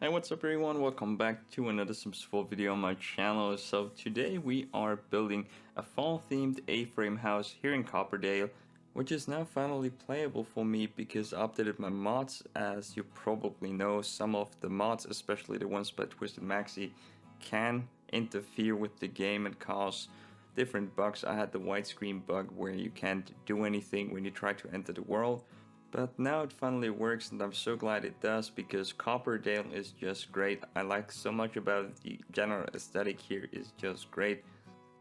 Hey, what's up everyone, welcome back to another successful video on my channel. So today we are building a fall themed A-frame house here in Copperdale, which is now finally playable for me because I updated my mods. As you probably know, some of the mods, especially the ones by Twisted Maxi, can interfere with the game and cause different bugs. I had the widescreen bug where you can't do anything when you try to enter the world. But now it finally works and I'm so glad it does because Copperdale is just great. I like so much about it. The general aesthetic here is just great.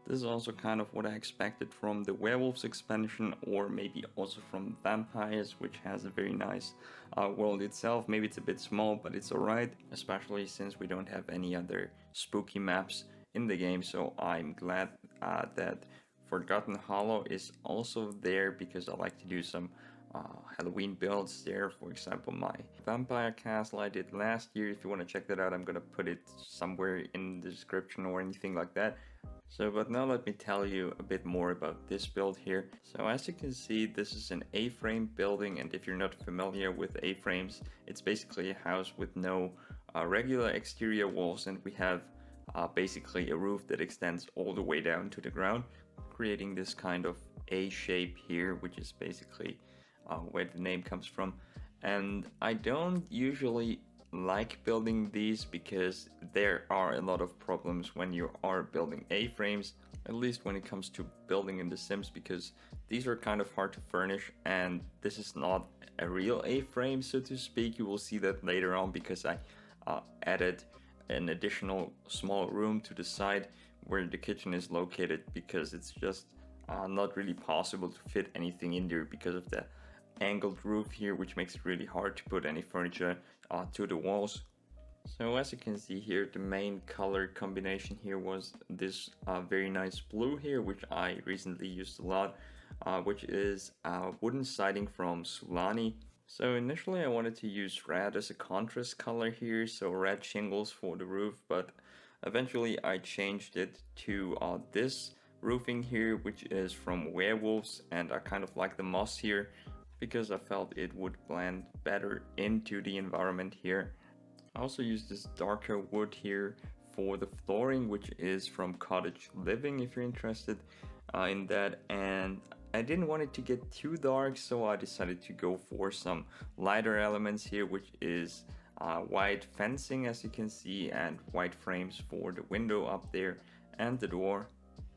This is also kind of what I expected from the werewolves expansion, or maybe also from vampires, which has a very nice world itself. Maybe it's a bit small, but it's alright, especially since we don't have any other spooky maps in the game. So I'm glad that Forgotten Hollow is also there because I like to do some Halloween builds there. For example, my vampire castle I did last year. If you want to check that out, I'm gonna put it somewhere in the description or anything like that. So, but now let me tell you a bit more about this build here. So as you can see, this is an A-frame building, and if you're not familiar with A-frames, it's basically a house with no regular exterior walls, and we have basically a roof that extends all the way down to the ground, creating this kind of A shape here, which is basically where the name comes from. And I don't usually like building these because there are a lot of problems when you are building A-frames, at least when it comes to building in The Sims, because these are kind of hard to furnish, and this is not a real A-frame, so to speak. You will see that later on because I added an additional small room to the side where the kitchen is located, because it's just not really possible to fit anything in there because of the angled roof here, which makes it really hard to put any furniture to the walls. So as you can see here, the main color combination here was this very nice blue here, which I recently used a lot, which is wooden siding from LaSuli. So initially I wanted to use red as a contrast color here, so red shingles for the roof, but eventually I changed it to this roofing here, which is from werewolves, and I kind of like the moss here because I felt it would blend better into the environment here. I also used this darker wood here for the flooring, which is from Cottage Living if you're interested in that, and I didn't want it to get too dark, so I decided to go for some lighter elements here, which is white fencing as you can see, and white frames for the window up there and the door,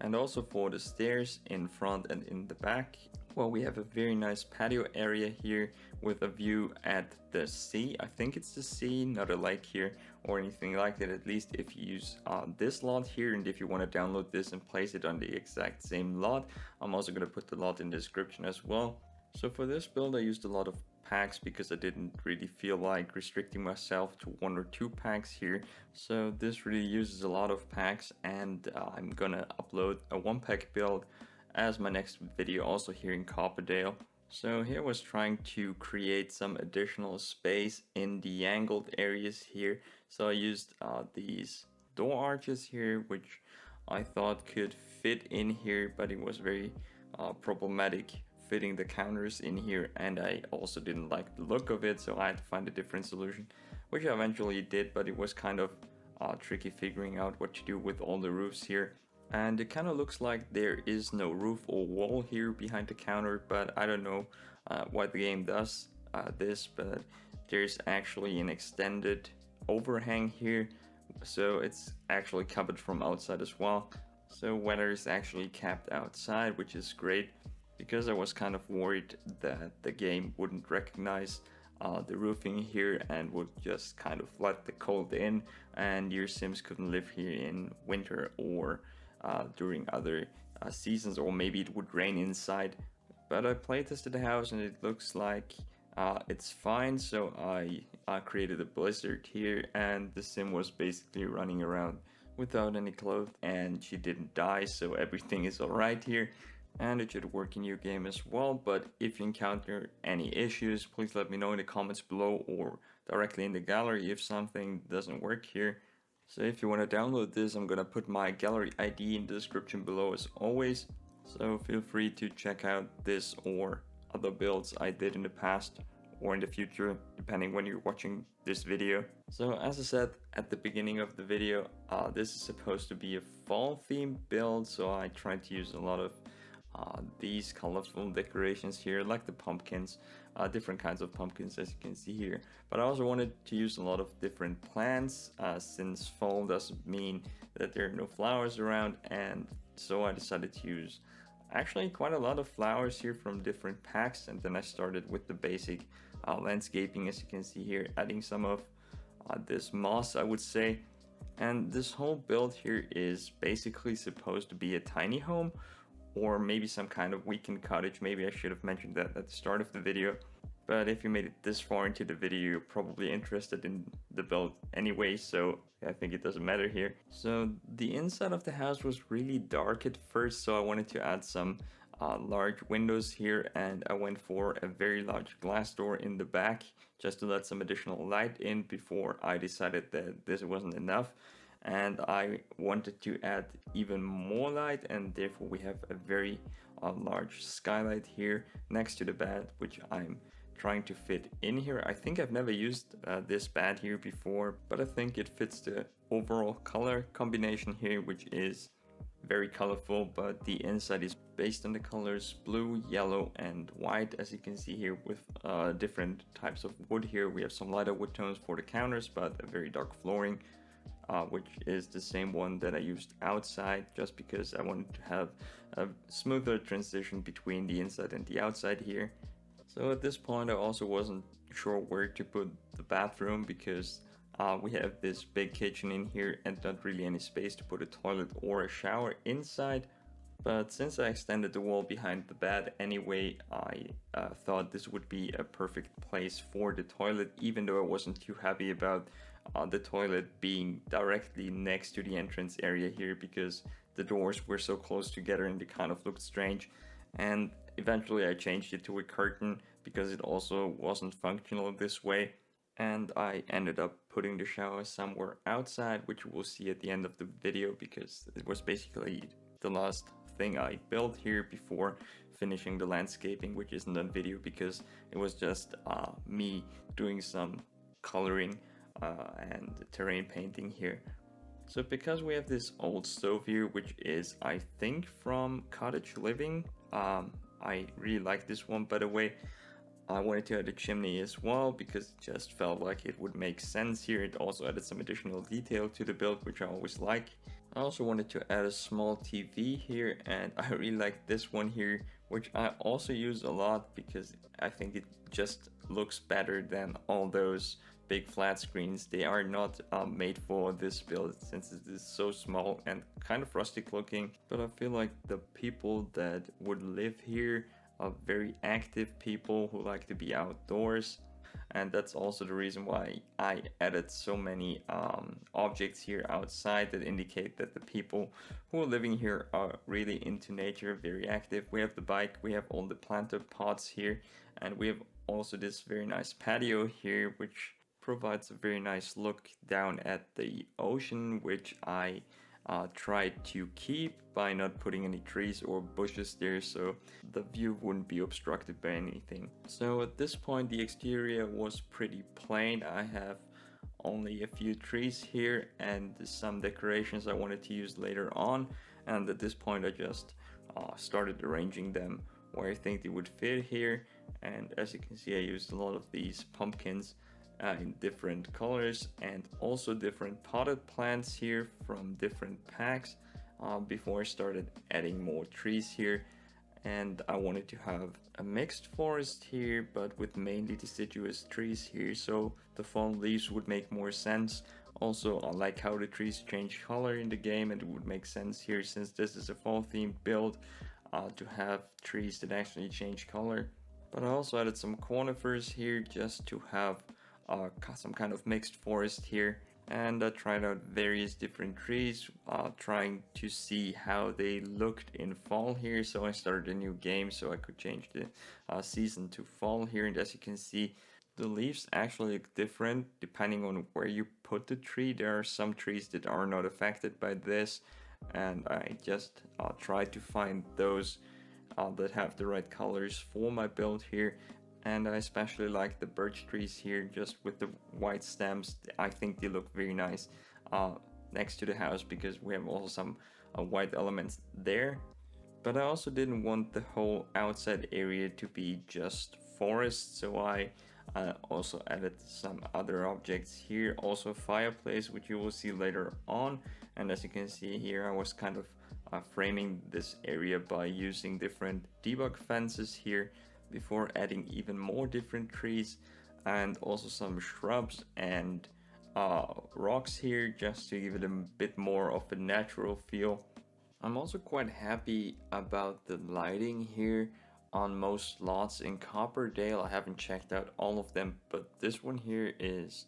and also for the stairs in front and in the back. Well, we have a very nice patio area here with a view at the sea. I think it's the sea, not a lake here or anything like that, at least if you use this lot here. And if you want to download this and place it on the exact same lot, I'm also going to put the lot in the description as well. So for this build I used a lot of packs because I didn't really feel like restricting myself to 1 or 2 packs here. So this really uses a lot of packs, and I'm gonna upload a 1-pack build as my next video also here in Copperdale. So here I was trying to create some additional space in the angled areas here. So I used these door arches here, which I thought could fit in here, but it was very problematic fitting the counters in here, and I also didn't like the look of it, so I had to find a different solution, which I eventually did, but it was kind of tricky figuring out what to do with all the roofs here. And it kind of looks like there is no roof or wall here behind the counter, but I don't know why the game does this, but there's actually an extended overhang here, so it's actually covered from outside as well. So weather is actually capped outside, which is great, because I was kind of worried that the game wouldn't recognize the roofing here and would just kind of let the cold in, and your Sims couldn't live here in winter or during other seasons, or maybe it would rain inside. But I playtested the house and it looks like it's fine, so I created a blizzard here, and the Sim was basically running around without any clothes, and she didn't die, so everything is alright here. And it should work in your game as well. But if you encounter any issues, please let me know in the comments below or directly in the gallery if something doesn't work here. So if you want to download this, I'm gonna put my gallery ID in the description below as always. So feel free to check out this or other builds I did in the past, or in the future, depending when you're watching this video. So as I said at the beginning of the video, this is supposed to be a fall themed build, so I tried to use a lot of these colorful decorations here, like the pumpkins, different kinds of pumpkins as you can see here. But I also wanted to use a lot of different plants, since fall doesn't mean that there are no flowers around, and so I decided to use actually quite a lot of flowers here from different packs. And then I started with the basic landscaping, as you can see here, adding some of this moss, I would say. And this whole build here is basically supposed to be a tiny home, or maybe some kind of weekend cottage. Maybe I should have mentioned that at the start of the video. But if you made it this far into the video, you're probably interested in the build anyway, so I think it doesn't matter here. So the inside of the house was really dark at first, so I wanted to add some large windows here, and I went for a very large glass door in the back just to let some additional light in before I decided that this wasn't enough. And I wanted to add even more light, and therefore we have a very large skylight here next to the bed, which I'm trying to fit in here. I think I've never used this bed here before, but I think it fits the overall color combination here, which is very colorful, but the inside is based on the colors blue, yellow, and white, as you can see here, with different types of wood here. We have some lighter wood tones for the counters, but a very dark flooring, which is the same one that I used outside, just because I wanted to have a smoother transition between the inside and the outside here. So at this point I also wasn't sure where to put the bathroom, because we have this big kitchen in here and not really any space to put a toilet or a shower inside. But since I extended the wall behind the bed anyway, I thought this would be a perfect place for the toilet, even though I wasn't too happy about the toilet being directly next to the entrance area here, because the doors were so close together and they kind of looked strange. And eventually I changed it to a curtain because it also wasn't functional this way. And I ended up putting the shower somewhere outside, which you will see at the end of the video, because it was basically the last thing I built here before finishing the landscaping, which isn't on video because it was just me doing some coloring and terrain painting here. So because we have this old stove here, which is I think from Cottage Living, I really like this one, by the way. I wanted to add a chimney as well because it just felt like it would make sense here. It also added some additional detail to the build, which I always like. I also wanted to add a small TV here, and I really like this one here, which I also use a lot because I think it just looks better than all those big flat screens. They are not made for this build since it is so small and kind of rustic looking, but I feel like the people that would live here are very active people who like to be outdoors, and that's also the reason why I added so many objects here outside that indicate that the people who are living here are really into nature, very active. We have the bike, we have all the planter pots here, and we have also this very nice patio here, which provides a very nice look down at the ocean, which I tried to keep by not putting any trees or bushes there, so the view wouldn't be obstructed by anything. So at this point the exterior was pretty plain. I have only a few trees here and some decorations I wanted to use later on, and at this point I just started arranging them where I think they would fit here. And as you can see, I used a lot of these pumpkins in different colors, and also different potted plants here from different packs before I started adding more trees here. And I wanted to have a mixed forest here, but with mainly deciduous trees here, so the fall leaves would make more sense. Also, I like how the trees change color in the game, and it would make sense here since this is a fall themed build to have trees that actually change color. But I also added some conifers here just to have some kind of mixed forest here, and I tried out various different trees, trying to see how they looked in fall here. So I started a new game so I could change the season to fall here, and as you can see, the leaves actually look different depending on where you put the tree. There are some trees that are not affected by this, and I just tried to find those that have the right colors for my build here. And I especially like the birch trees here, just with the white stems. I think they look very nice next to the house, because we have also some white elements there. But I also didn't want the whole outside area to be just forest, so I also added some other objects here. Also fireplace, which you will see later on. And as you can see here, I was kind of framing this area by using different debug fences here before adding even more different trees and also some shrubs and rocks here, just to give it a bit more of a natural feel. I'm also quite happy about the lighting here on most lots in Copperdale. I haven't checked out all of them, but this one here is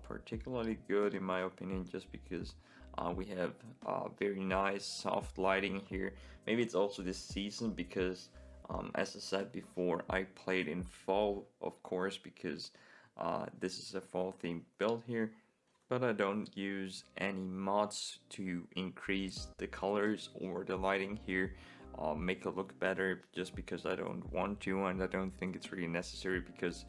particularly good in my opinion, just because we have very nice soft lighting here. Maybe it's also this season, because as I said before, I played in fall, of course, because this is a fall themed build here. But I don't use any mods to increase the colors or the lighting here, make it look better, just because I don't want to, and I don't think it's really necessary, because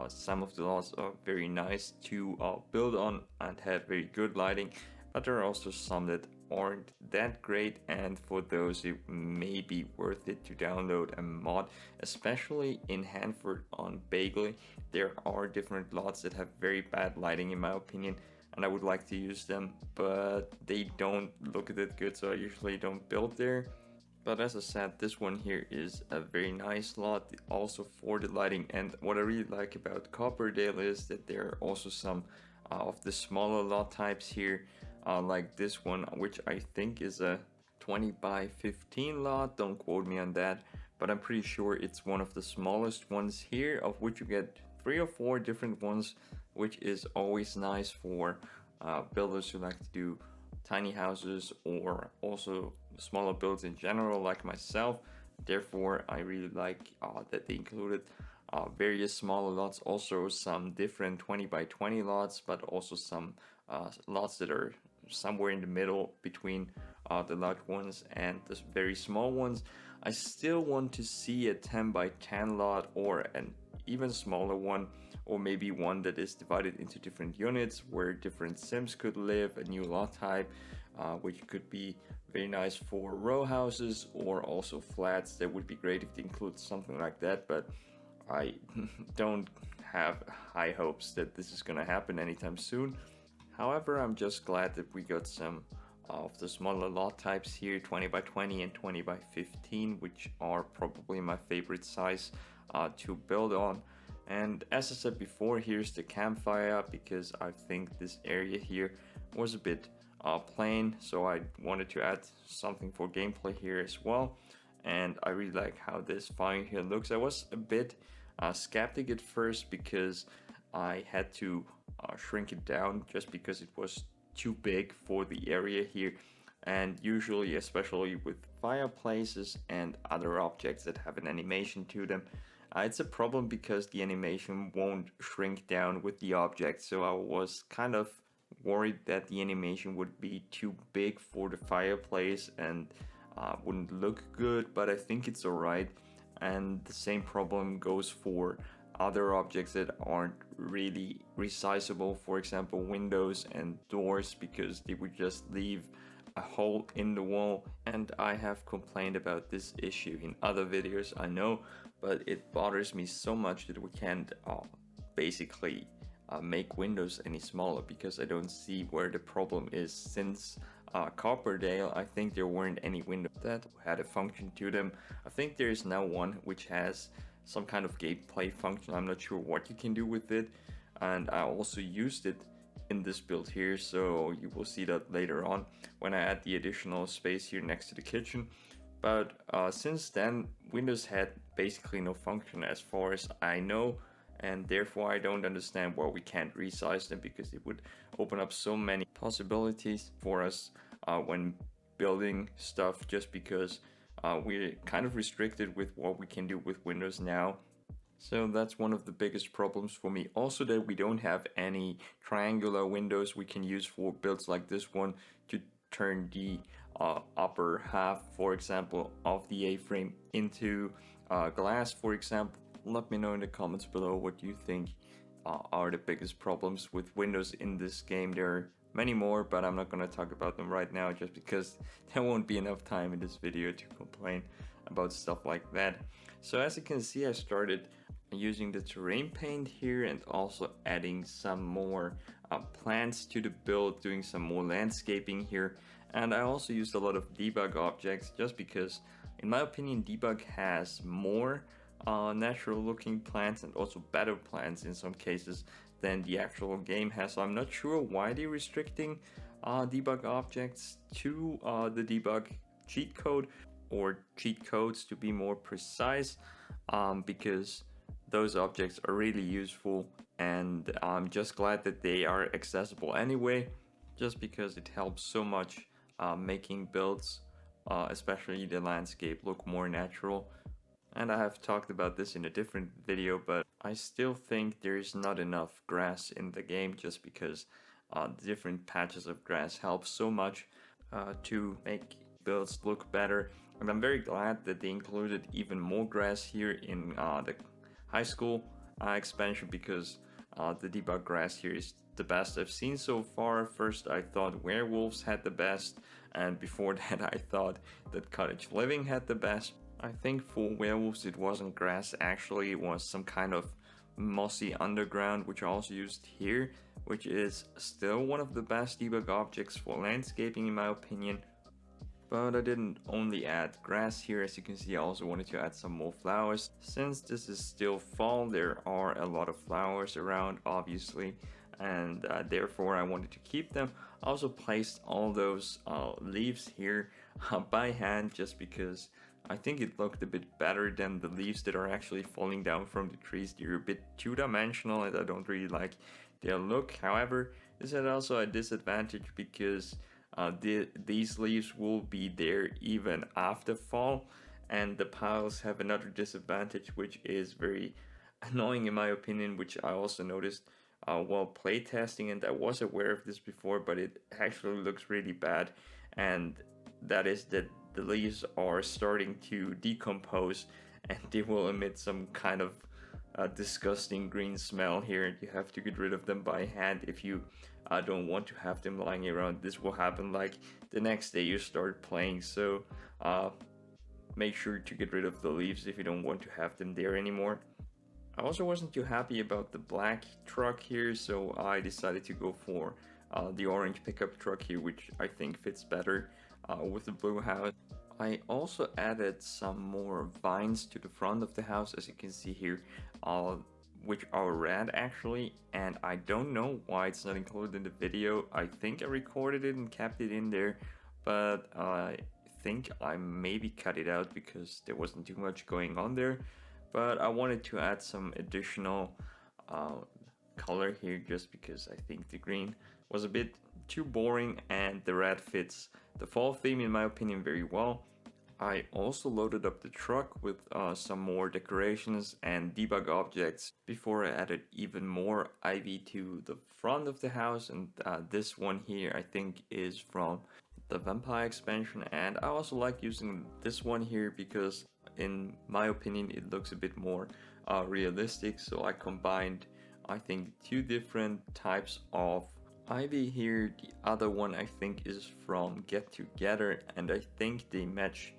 some of the lots are very nice to build on and have very good lighting, but there are also some that aren't that great, and for those it may be worth it to download a mod. Especially in Hanford on Bagley, there are different lots that have very bad lighting in my opinion, and I would like to use them, but they don't look that good, so I usually don't build there. But as I said, this one here is a very nice lot also for the lighting. And what I really like about Copperdale is that there are also some of the smaller lot types here, like this one, which I think is a 20 by 15 lot. Don't quote me on that, but I'm pretty sure it's one of the smallest ones here, of which you get 3 or 4 different ones, which is always nice for builders who like to do tiny houses or also smaller builds in general, like myself. Therefore, I really like that they included various smaller lots, also some different 20 by 20 lots, but also some lots that are somewhere in the middle between the large ones and the very small ones. I still want to see a 10 by 10 lot, or an even smaller one, or maybe one that is divided into different units where different sims could live, a new lot type, which could be very nice for row houses or also flats. That would be great if they include something like that, but I don't have high hopes that this is gonna happen anytime soon. However, I'm just glad that we got some of the smaller lot types here, 20 by 20 and 20 by 15, which are probably my favorite size to build on. And as I said before, here's the campfire, because I think this area here was a bit plain, so I wanted to add something for gameplay here as well. And I really like how this fire here looks. I was a bit skeptic at first, because I had to shrink it down, just because it was too big for the area here. And usually, especially with fireplaces and other objects that have an animation to them, it's a problem, because the animation won't shrink down with the object. So I was kind of worried that the animation would be too big for the fireplace and wouldn't look good, but I think it's alright. And the same problem goes for other objects that aren't really resizable, for example windows and doors, because they would just leave a hole in the wall. And I have complained about this issue in other videos, I know, but it bothers me so much that we can't basically make windows any smaller, because I don't see where the problem is. Since Copperdale, I think there weren't any windows that had a function to them. I think there is now one which has some kind of gameplay function. I'm not sure what you can do with it, and I also used it in this build here, so you will see that later on when I add the additional space here next to the kitchen. But since then, Windows had basically no function as far as I know, and therefore I don't understand why we can't resize them, because it would open up so many possibilities for us when building stuff, just because we're kind of restricted with what we can do with Windows now. So that's one of the biggest problems for me. Also, that we don't have any triangular windows we can use for builds like this one to turn the upper half, for example, of the A-frame into glass, for example. let me know in the comments below what you think are the biggest problems with Windows in this game. There are many more, but I'm not going to talk about them right now just because there won't be enough time in this video to complain about stuff like that. So as you can see, I started using the terrain paint here and also adding some more plants to the build, doing some more landscaping here. And I also used a lot of debug objects just because, in my opinion, debug has more natural looking plants and also better plants in some cases than the actual game has. So I'm not sure why they're restricting debug objects to the debug cheat code, or cheat codes to be more precise, because those objects are really useful, and I'm just glad that they are accessible anyway, just because it helps so much making builds, especially the landscape, look more natural. And I have talked about this in a different video, but I still think there's not enough grass in the game, just because different patches of grass help so much to make builds look better. And I'm very glad that they included even more grass here in the high school expansion, because the debug grass here is the best I've seen so far. First I thought werewolves had the best, and before that I thought that cottage living had the best. I think for werewolves it wasn't grass, actually it was some kind of mossy underground, which I also used here, which is still one of the best debug objects for landscaping in my opinion. But I didn't only add grass here, as you can see I also wanted to add some more flowers. Since this is still fall, there are a lot of flowers around obviously, and therefore I wanted to keep them. I also placed all those leaves here by hand, just because I think it looked a bit better than the leaves that are actually falling down from the trees. They're a bit two-dimensional and I don't really like their look. However, this is also a disadvantage because these leaves will be there even after fall, and the piles have another disadvantage which is very annoying in my opinion, which I also noticed while playtesting, and I was aware of this before, but it actually looks really bad, and that is that the leaves are starting to decompose and they will emit some kind of disgusting green smell here, and you have to get rid of them by hand if you don't want to have them lying around. This will happen like the next day you start playing, so make sure to get rid of the leaves if you don't want to have them there anymore. I also wasn't too happy about the black truck here, so I decided to go for the orange pickup truck here, which I think fits better with the blue house. I also added some more vines to the front of the house, as you can see here, which are red actually, and I don't know why it's not included in the video. I think I recorded it and kept it in there, but I think I maybe cut it out because there wasn't too much going on there. But I wanted to add some additional color here, just because I think the green was a bit too boring and the red fits the fall theme in my opinion very well. I also loaded up the truck with some more decorations and debug objects before I added even more ivy to the front of the house, and this one here I think is from the vampire expansion, and I also like using this one here because in my opinion it looks a bit more realistic. So I combined, I think, two different types of ivy here. The other one I think is from Get Together, and I think they match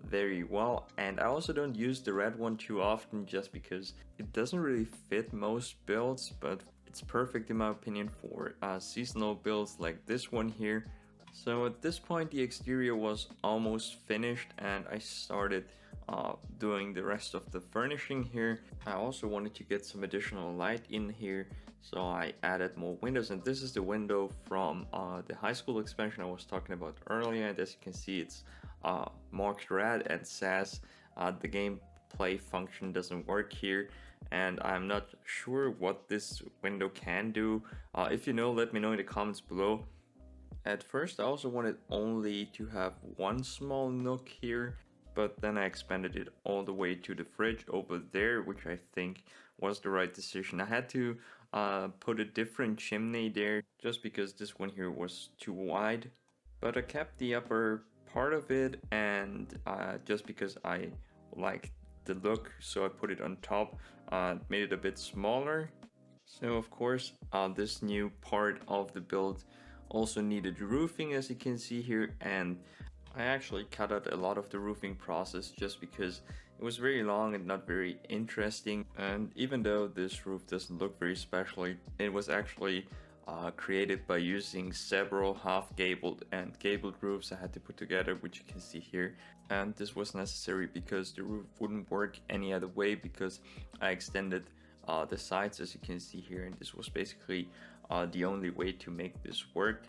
very well. And I also don't use the red one too often just because it doesn't really fit most builds, but it's perfect in my opinion for seasonal builds like this one here. So at this point the exterior was almost finished and I started doing the rest of the furnishing here. I also wanted to get some additional light in here, so I added more windows, and this is the window from the high school expansion I was talking about earlier, and as you can see it's marked red and says the gameplay function doesn't work here, and I'm not sure what this window can do. If you know, let me know in the comments below. At first I also wanted only to have one small nook here, but then I expanded it all the way to the fridge over there, which I think was the right decision. I had to put a different chimney there just because this one here was too wide, but I kept the upper part of it, and just because I like the look, so I put it on top, made it a bit smaller. So of course, this new part of the build also needed roofing, as you can see here, and I actually cut out a lot of the roofing process just because it was very long and not very interesting. And even though this roof doesn't look very special, it was actually created by using several half-gabled and gabled roofs I had to put together, which you can see here. And this was necessary because the roof wouldn't work any other way, because I extended the sides, as you can see here, and this was basically the only way to make this work.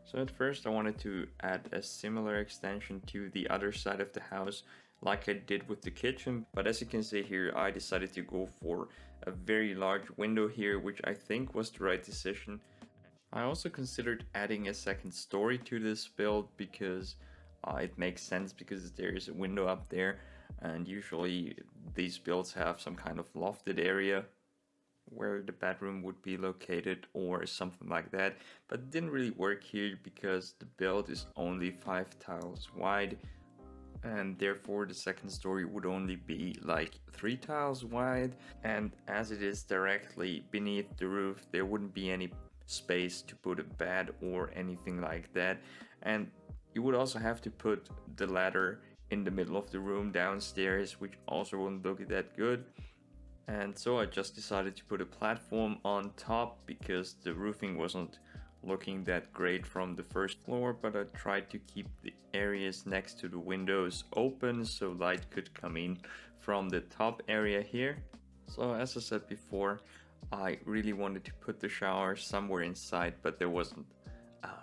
So at first I wanted to add a similar extension to the other side of the house like I did with the kitchen, but as you can see here, I decided to go for a very large window here, which I think was the right decision. I also considered adding a second story to this build because it makes sense, because there is a window up there, and usually these builds have some kind of lofted area where the bedroom would be located or something like that, but it didn't really work here because the build is only 5 tiles wide, and therefore the second story would only be like 3 tiles wide, and as it is directly beneath the roof, there wouldn't be any space to put a bed or anything like that. And you would also have to put the ladder in the middle of the room downstairs, which also wouldn't look that good. And so I just decided to put a platform on top because the roofing wasn't looking that great from the first floor, but I tried to keep the areas next to the windows open so light could come in from the top area here. So as I said before, I really wanted to put the shower somewhere inside, but there wasn't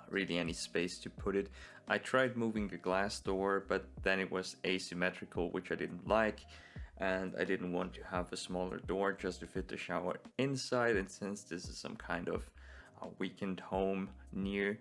really any space to put it. I tried moving the glass door, but then it was asymmetrical, which I didn't like, and I didn't want to have a smaller door just to fit the shower inside. And since this is some kind of weekend home near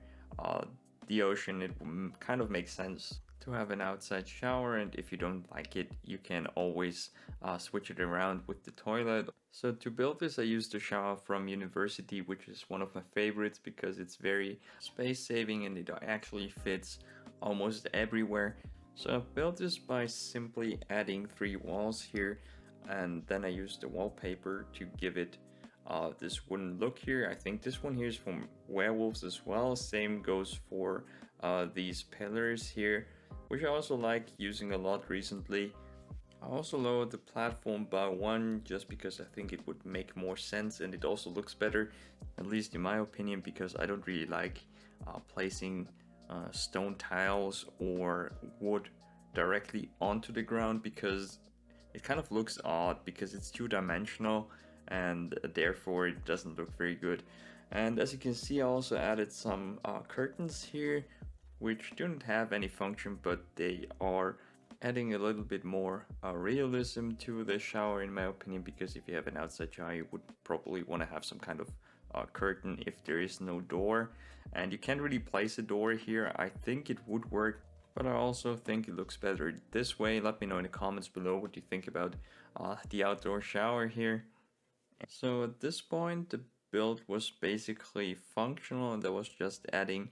the ocean, it kind of makes sense to have an outside shower, and if you don't like it, you can always switch it around with the toilet. So to build this, I used a shower from university, which is one of my favorites because it's very space saving and it actually fits almost everywhere. So I built this by simply adding 3 walls here, and then I used the wallpaper to give it this wooden look here. I think this one here is from Werewolves as well. Same goes for these pillars here, which I also like using a lot recently. I also lowered the platform by 1 just because I think it would make more sense, and it also looks better, at least in my opinion, because I don't really like placing stone tiles or wood directly onto the ground, because it kind of looks odd because it's 2-dimensional and therefore it doesn't look very good. And as you can see, I also added some curtains here, which don't have any function, but they are adding a little bit more realism to the shower, in my opinion, because if you have an outside shower, you would probably want to have some kind of curtain if there is no door. And you can't really place a door here. I think it would work, but I also think it looks better this way. Let me know in the comments below what you think about the outdoor shower here. So at this point, the build was basically functional, and I was just adding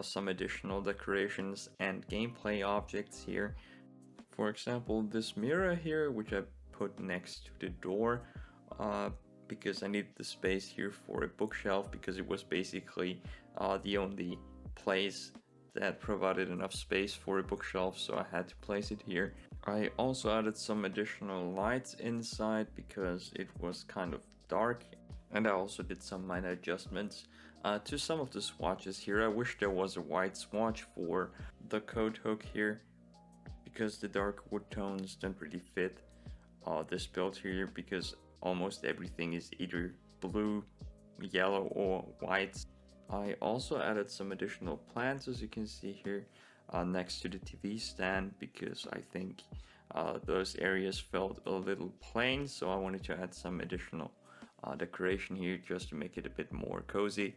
some additional decorations and gameplay objects here. For example, this mirror here, which I put next to the door because I needed the space here for a bookshelf, because it was basically the only place that provided enough space for a bookshelf, so I had to place it here. I also added some additional lights inside because it was kind of dark, and I also did some minor adjustments to some of the swatches here. I wish there was a white swatch for the coat hook here, because the dark wood tones don't really fit this build here, because almost everything is either blue, yellow, or white. I also added some additional plants, as you can see here, next to the TV stand, because I think those areas felt a little plain, so I wanted to add some additional decoration here just to make it a bit more cozy.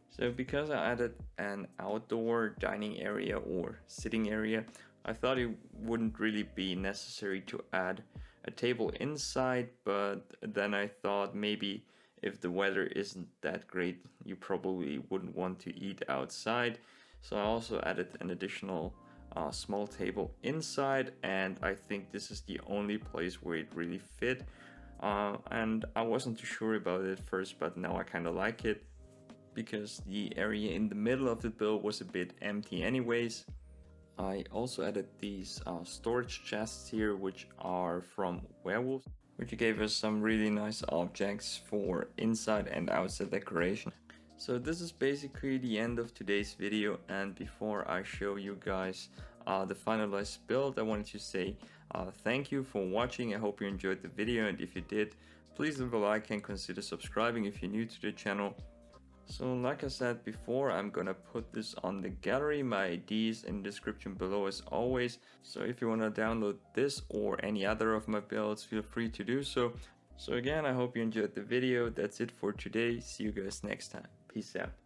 So because I added an outdoor dining area or sitting area, I thought it wouldn't really be necessary to add a table inside, but then I thought maybe if the weather isn't that great, you probably wouldn't want to eat outside. So I also added an additional small table inside, and I think this is the only place where it really fit. And I wasn't too sure about it first, but now I kind of like it because the area in the middle of the build was a bit empty anyways. I also added these storage chests here, which are from werewolves, which gave us some really nice objects for inside and outside decoration. So this is basically the end of today's video, and before I show you guys the finalized build, I wanted to say thank you for watching. I hope you enjoyed the video, and if you did, please leave a like and consider subscribing if you're new to the channel. So like I said before, I'm gonna put this on the gallery. My ID is in the description below as always. So if you wanna download this or any other of my builds, feel free to do so. So again, I hope you enjoyed the video. That's it for today. See you guys next time. Peace out.